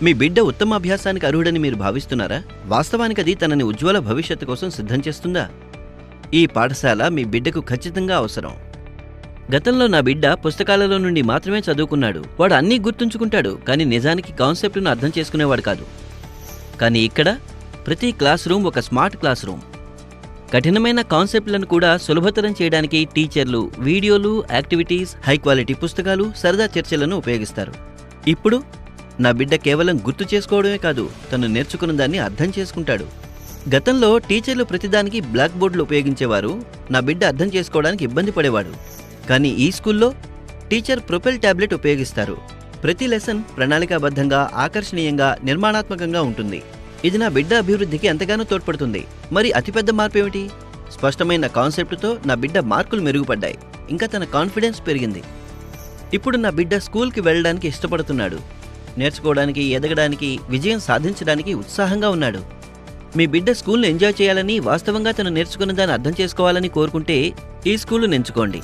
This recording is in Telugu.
మీ బిడ్డ ఉత్తమ అభ్యాసానికి అర్హుడని మీరు భావిస్తున్నారా? వాస్తవానికి అది తనని ఉజ్వల భవిష్యత్తు కోసం సిద్ధం చేస్తుందా? ఈ పాఠశాల మీ బిడ్డకు ఖచ్చితంగా అవసరం. గతంలో నా బిడ్డ పుస్తకాలలో నుండి మాత్రమే చదువుకున్నాడు. వాడు అన్నీ గుర్తుంచుకుంటాడు, కానీ నిజానికి కాన్సెప్ట్ను అర్థం చేసుకునేవాడు కాదు. కానీ ఇక్కడ ప్రతి క్లాస్ రూమ్ ఒక స్మార్ట్ క్లాస్ రూమ్. కఠినమైన కాన్సెప్ట్లను కూడా సులభతరం చేయడానికి టీచర్లు వీడియోలు, యాక్టివిటీస్, హై క్వాలిటీ పుస్తకాలు, సరదా చర్చలను ఉపయోగిస్తారు. ఇప్పుడు నా బిడ్డ కేవలం గుర్తు చేసుకోవడమే కాదు, తను నేర్చుకున్న దాన్ని అర్థం చేసుకుంటాడు. గతంలో టీచర్లు ప్రతిదానికి బ్లాక్ బోర్డులు ఉపయోగించేవారు. నా బిడ్డ అర్థం చేసుకోవడానికి ఇబ్బంది పడేవాడు. కానీ ఈ స్కూల్లో టీచర్ ప్రొపెల్ టాబ్లెట్ ఉపయోగిస్తారు. ప్రతి లెసన్ ప్రణాళికాబద్ధంగా, ఆకర్షణీయంగా, నిర్మాణాత్మకంగా ఉంటుంది. ఇది నా బిడ్డ అభివృద్ధికి ఎంతగానో తోడ్పడుతుంది. మరి అతిపెద్ద మార్పు ఏమిటి? స్పష్టమైన కాన్సెప్ట్తో నా బిడ్డ మార్కులు మెరుగుపడ్డాయి. ఇంకా తన కాన్ఫిడెన్స్ పెరిగింది. ఇప్పుడు నా బిడ్డ స్కూల్కి వెళ్ళడానికి ఇష్టపడుతున్నాడు. నేర్చుకోవడానికి, ఎదగడానికి, విజయం సాధించడానికి ఉత్సాహంగా ఉన్నాడు. మీ బిడ్డ స్కూల్ను ఎంజాయ్ చేయాలని, వాస్తవంగా తను నేర్చుకున్న దాన్ని అర్థం చేసుకోవాలని కోరుకుంటే ఈ స్కూల్ను ఎంచుకోండి.